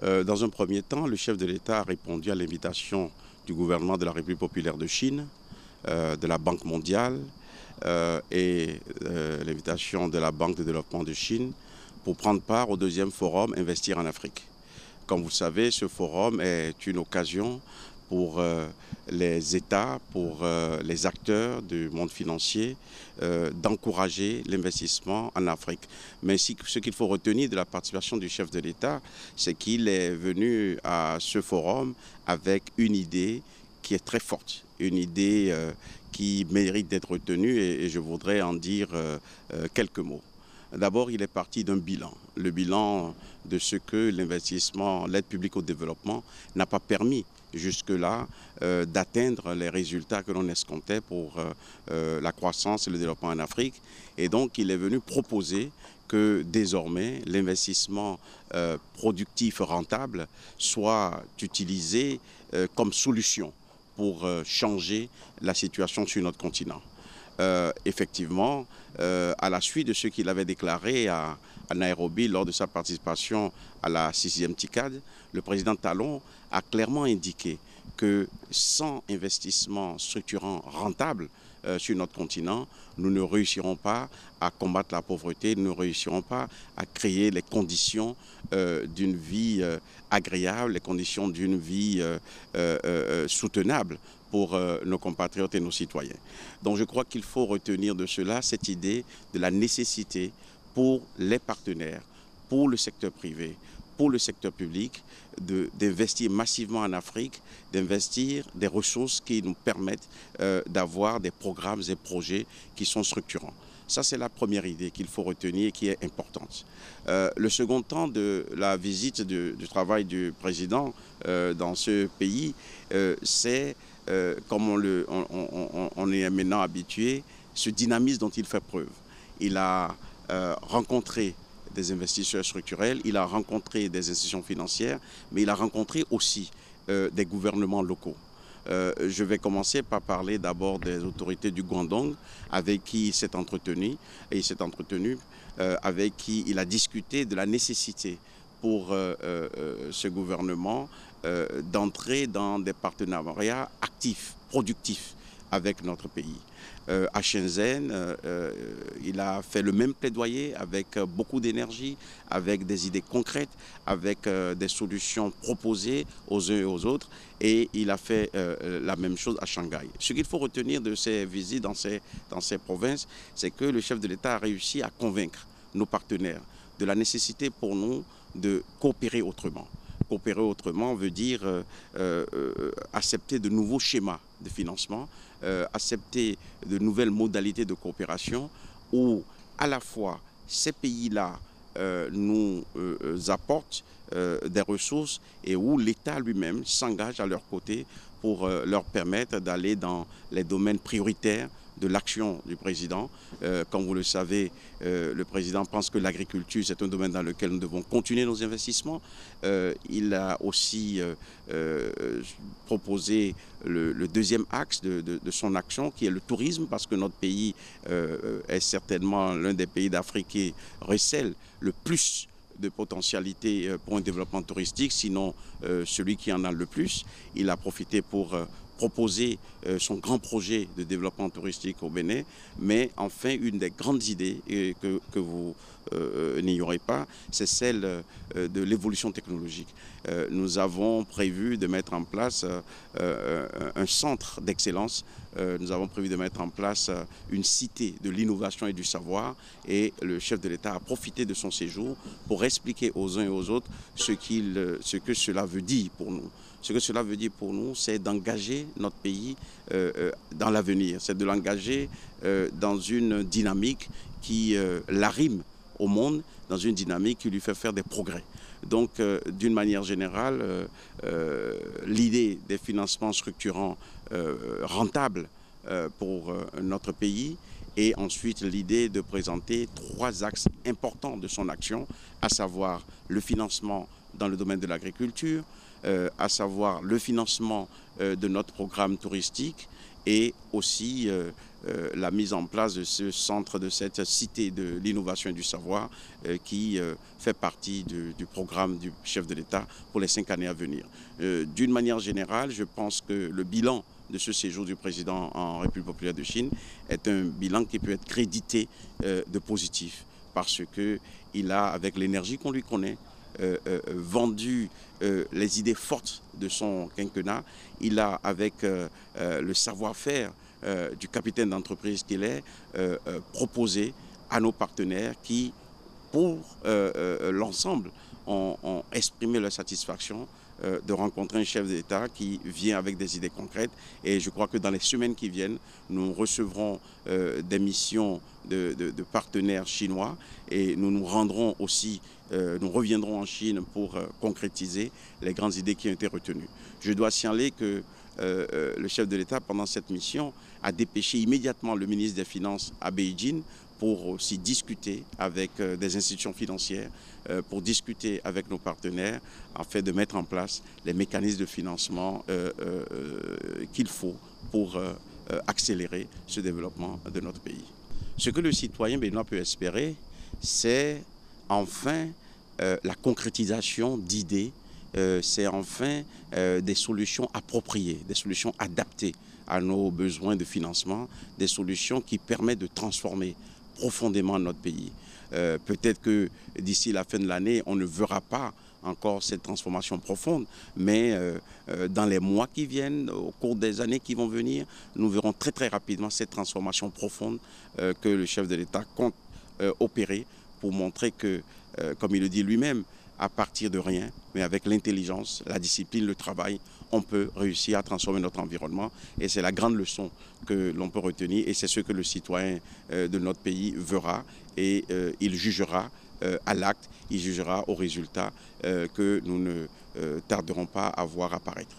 Dans un premier temps, le chef de l'État a répondu à l'invitation du gouvernement de la République populaire de Chine, de la Banque mondiale et l'invitation de la Banque de développement de Chine pour prendre part au deuxième forum Investir en Afrique. Comme vous le savez, ce forum est une occasion pour les États, pour les acteurs du monde financier, d'encourager l'investissement en Afrique. Mais ce qu'il faut retenir de la participation du chef de l'État, c'est qu'il est venu à ce forum avec une idée qui est très forte, une idée qui mérite d'être retenue et je voudrais en dire quelques mots. D'abord, il est parti d'un bilan, le bilan de ce que l'investissement, l'aide publique au développement n'a pas permis jusque-là d'atteindre les résultats que l'on escomptait pour la croissance et le développement en Afrique. Et donc, il est venu proposer que désormais, l'investissement productif rentable soit utilisé comme solution pour changer la situation sur notre continent. Effectivement, à la suite de ce qu'il avait déclaré à Nairobi lors de sa participation à la 6e TICAD, le président Talon a clairement indiqué que sans investissement structurant rentable sur notre continent, nous ne réussirons pas à combattre la pauvreté, nous ne réussirons pas à créer les conditions d'une vie agréable, les conditions d'une vie soutenable pour nos compatriotes et nos citoyens. Donc je crois qu'il faut retenir de cela cette idée de la nécessité pour les partenaires, pour le secteur privé, pour le secteur public, d'investir massivement en Afrique, d'investir des ressources qui nous permettent d'avoir des programmes et projets qui sont structurants. Ça, c'est la première idée qu'il faut retenir et qui est importante. Le second temps de la visite du travail du président dans ce pays, c'est, comme on est maintenant habitué, ce dynamisme dont il fait preuve. Il a rencontré des investisseurs structurels, il a rencontré des institutions financières, mais il a rencontré aussi des gouvernements locaux. Je vais commencer par parler d'abord des autorités du Guangdong avec qui il s'est entretenu, et il s'est entretenu avec qui il a discuté de la nécessité pour ce gouvernement d'entrer dans des partenariats actifs, productifs avec notre pays. À Shenzhen, il a fait le même plaidoyer avec beaucoup d'énergie, avec des idées concrètes, avec des solutions proposées aux uns et aux autres. Et il a fait la même chose à Shanghai. Ce qu'il faut retenir de ces visites dans ces provinces, c'est que le chef de l'État a réussi à convaincre nos partenaires de la nécessité pour nous de coopérer autrement. Coopérer autrement veut dire accepter de nouveaux schémas de financement, accepter de nouvelles modalités de coopération où à la fois ces pays-là nous apportent des ressources et où l'État lui-même s'engage à leur côté pour leur permettre d'aller dans les domaines prioritaires de l'action du président. Comme vous le savez, le président pense que l'agriculture, c'est un domaine dans lequel nous devons continuer nos investissements. Il a aussi proposé le deuxième axe de son action, qui est le tourisme, parce que notre pays est certainement l'un des pays d'Afrique qui recèle le plus de potentialité pour un développement touristique, sinon celui qui en a le plus. Il a profité pour proposer son grand projet de développement touristique au Bénin, mais enfin une des grandes idées que vous n'ignorez pas, c'est celle de l'évolution technologique. Nous avons prévu de mettre en place un centre d'excellence, nous avons prévu de mettre en place une cité de l'innovation et du savoir, et le chef de l'État a profité de son séjour pour expliquer aux uns et aux autres ce que cela veut dire pour nous. Ce que cela veut dire pour nous, c'est d'engager notre pays dans l'avenir, c'est de l'engager dans une dynamique qui l'arrime au monde, dans une dynamique qui lui fait faire des progrès. Donc, d'une manière générale, l'idée des financements structurants rentables pour notre pays, et ensuite l'idée de présenter 3 axes importants de son action, à savoir le financement dans le domaine de l'agriculture, à savoir le financement de notre programme touristique et aussi la mise en place de ce centre, de cette cité de l'innovation et du savoir qui fait partie du programme du chef de l'État pour les 5 années à venir. D'une manière générale, je pense que le bilan de ce séjour du président en République populaire de Chine est un bilan qui peut être crédité de positif parce qu'il a, avec l'énergie qu'on lui connaît, vendu les idées fortes de son quinquennat. Il a, avec le savoir-faire du capitaine d'entreprise qu'il est, proposé à nos partenaires qui, pour l'ensemble, ont exprimé leur satisfaction de rencontrer un chef d'État qui vient avec des idées concrètes. Et je crois que dans les semaines qui viennent, nous recevrons des missions de partenaires chinois et nous nous rendrons aussi, nous reviendrons en Chine pour concrétiser les grandes idées qui ont été retenues. Je dois signaler que le chef de l'État, pendant cette mission, a dépêché immédiatement le ministre des Finances à Beijing pour aussi discuter avec des institutions financières, pour discuter avec nos partenaires, afin de mettre en place les mécanismes de financement qu'il faut pour accélérer ce développement de notre pays. Ce que le citoyen béninois peut espérer, c'est enfin la concrétisation d'idées, c'est enfin des solutions appropriées, des solutions adaptées à nos besoins de financement, des solutions qui permettent de transformer profondément notre pays. Peut-être que d'ici la fin de l'année, on ne verra pas encore cette transformation profonde, mais dans les mois qui viennent, au cours des années qui vont venir, nous verrons très très rapidement cette transformation profonde que le chef de l'État compte opérer pour montrer que, comme il le dit lui-même, à partir de rien, mais avec l'intelligence, la discipline, le travail, on peut réussir à transformer notre environnement. Et c'est la grande leçon que l'on peut retenir et c'est ce que le citoyen de notre pays verra et il jugera à l'acte, il jugera au résultat que nous ne tarderons pas à voir apparaître.